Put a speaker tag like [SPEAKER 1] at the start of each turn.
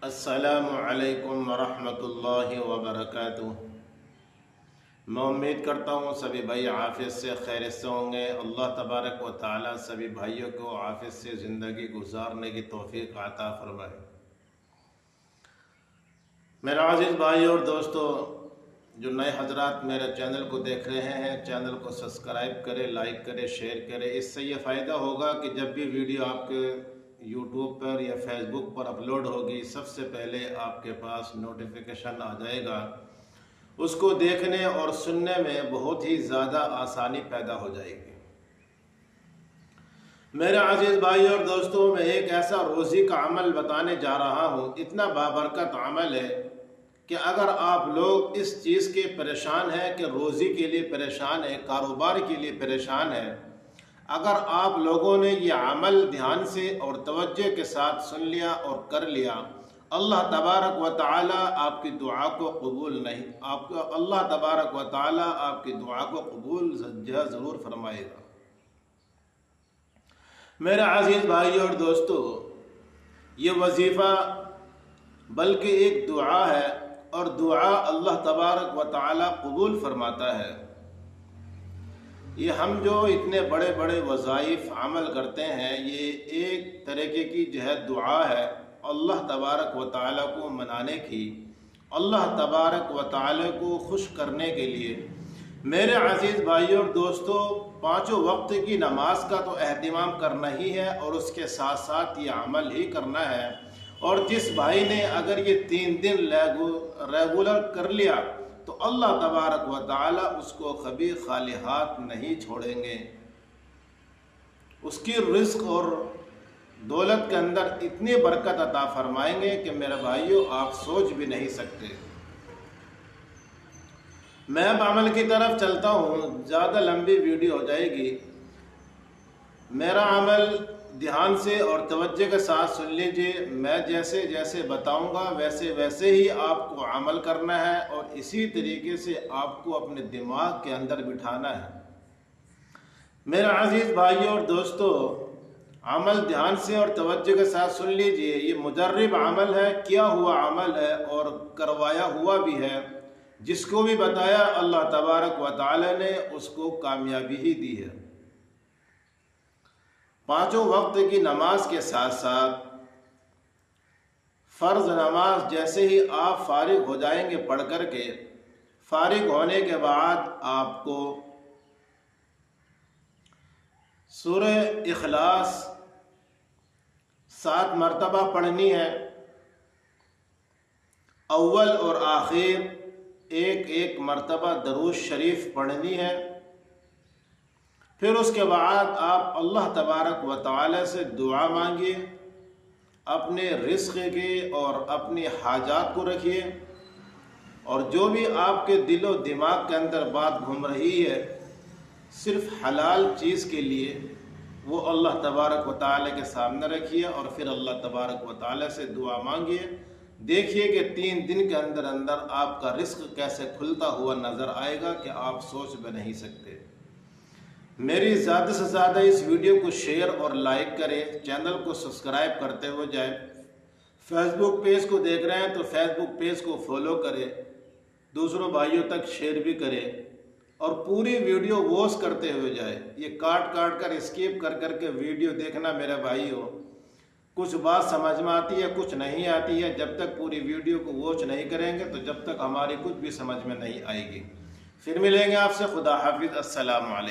[SPEAKER 1] السلام علیکم ورحمۃ اللہ وبرکاتہ۔ میں امید کرتا ہوں سبھی بھائی عافیت سے خیریت سے ہوں گے۔ اللہ تبارک و تعالی سبھی بھائیوں کو عافیت سے زندگی گزارنے کی توفیق عطا فرمائے۔ میرے عزیز بھائی اور دوستو، جو نئے حضرات میرے چینل کو دیکھ رہے ہیں، چینل کو سبسکرائب کرے، لائک کرے، شیئر کرے۔ اس سے یہ فائدہ ہوگا کہ جب بھی ویڈیو آپ کے یوٹیوب پر یا فیس بک پر اپلوڈ ہوگی، سب سے پہلے آپ کے پاس نوٹیفیکیشن آ جائے گا۔ اس کو دیکھنے اور سننے میں بہت ہی زیادہ آسانی پیدا ہو جائے گی۔ میرے عزیز بھائی اور دوستوں، میں ایک ایسا روزی کا عمل بتانے جا رہا ہوں، اتنا بابرکت عمل ہے کہ اگر آپ لوگ اس چیز کے پریشان ہیں کہ روزی کے لیے پریشان ہیں، کاروبار کے لیے پریشان ہیں، اگر آپ لوگوں نے یہ عمل دھیان سے اور توجہ کے ساتھ سن لیا اور کر لیا، اللہ تبارک و تعالی آپ کی دعا کو قبول اللہ تبارک و تعالی آپ کی دعا کو قبول ضرور فرمائے گا۔ میرے عزیز بھائی اور دوستو، یہ وظیفہ بلکہ ایک دعا ہے، اور دعا اللہ تبارک و تعالی قبول فرماتا ہے۔ یہ ہم جو اتنے بڑے بڑے وظائف عمل کرتے ہیں، یہ ایک طریقے کی دعا ہے اللہ تبارک و تعالی کو منانے کی، اللہ تبارک و تعالی کو خوش کرنے کے لیے۔ میرے عزیز بھائی اور دوستو، پانچوں وقت کی نماز کا تو اہتمام کرنا ہی ہے، اور اس کے ساتھ ساتھ یہ عمل ہی کرنا ہے۔ اور جس بھائی نے اگر یہ 3 دن ریگولر کر لیا تو اللہ تبارک و تعالی اس کو کبھی خالی ہاتھ نہیں چھوڑیں گے۔ اس کی رزق اور دولت کے اندر اتنی برکت عطا فرمائیں گے کہ میرے بھائیوں آپ سوچ بھی نہیں سکتے۔ میں اب عمل کی طرف چلتا ہوں، زیادہ لمبی ویڈیو ہو جائے گی۔ میرا عمل دھیان سے اور توجہ کے ساتھ سن لیجئے۔ میں جیسے جیسے بتاؤں گا ویسے ویسے ہی آپ کو عمل کرنا ہے، اور اسی طریقے سے آپ کو اپنے دماغ کے اندر بٹھانا ہے۔ میرے عزیز بھائیوں اور دوستو، عمل دھیان سے اور توجہ کے ساتھ سن لیجئے۔ یہ مجرب عمل ہے، کیا ہوا عمل ہے اور کروایا ہوا بھی ہے۔ جس کو بھی بتایا اللہ تبارک و تعالی نے اس کو کامیابی ہی دی ہے۔ پانچوں وقت کی نماز کے ساتھ ساتھ فرض نماز جیسے ہی آپ فارغ ہو جائیں گے پڑھ کر کے، فارغ ہونے کے بعد آپ کو سورہ اخلاص 7 مرتبہ پڑھنی ہے۔ اول اور آخر ایک مرتبہ درود شریف پڑھنی ہے۔ پھر اس کے بعد آپ اللہ تبارک و تعالی سے دعا مانگیے، اپنے رزق کے اور اپنی حاجات کو رکھیے، اور جو بھی آپ کے دل و دماغ کے اندر بات گھوم رہی ہے صرف حلال چیز کے لیے، وہ اللہ تبارک و تعالی کے سامنے رکھیے، اور پھر اللہ تبارک و تعالی سے دعا مانگیے۔ دیکھیے کہ 3 دن کے اندر آپ کا رزق کیسے کھلتا ہوا نظر آئے گا کہ آپ سوچ بھی نہیں سکتے۔ میری زیادہ سے زیادہ اس ویڈیو کو شیئر اور لائک کریں، چینل کو سبسکرائب کرتے ہوئے جائیں۔ فیس بک پیج کو دیکھ رہے ہیں تو فیس بک پیج کو فالو کریں، دوسروں بھائیوں تک شیئر بھی کریں، اور پوری ویڈیو واچ کرتے ہوئے جائیں۔ یہ کاٹ کر اسکیپ کر کے ویڈیو دیکھنا میرے بھائیوں، کچھ بات سمجھ میں آتی ہے، کچھ نہیں آتی ہے۔ جب تک پوری ویڈیو کو واچ نہیں کریں گے تو جب تک ہماری کچھ بھی سمجھ میں نہیں آئے گی۔ پھر ملیں گے آپ سے۔ خدا حافظ۔ السلام علیکم۔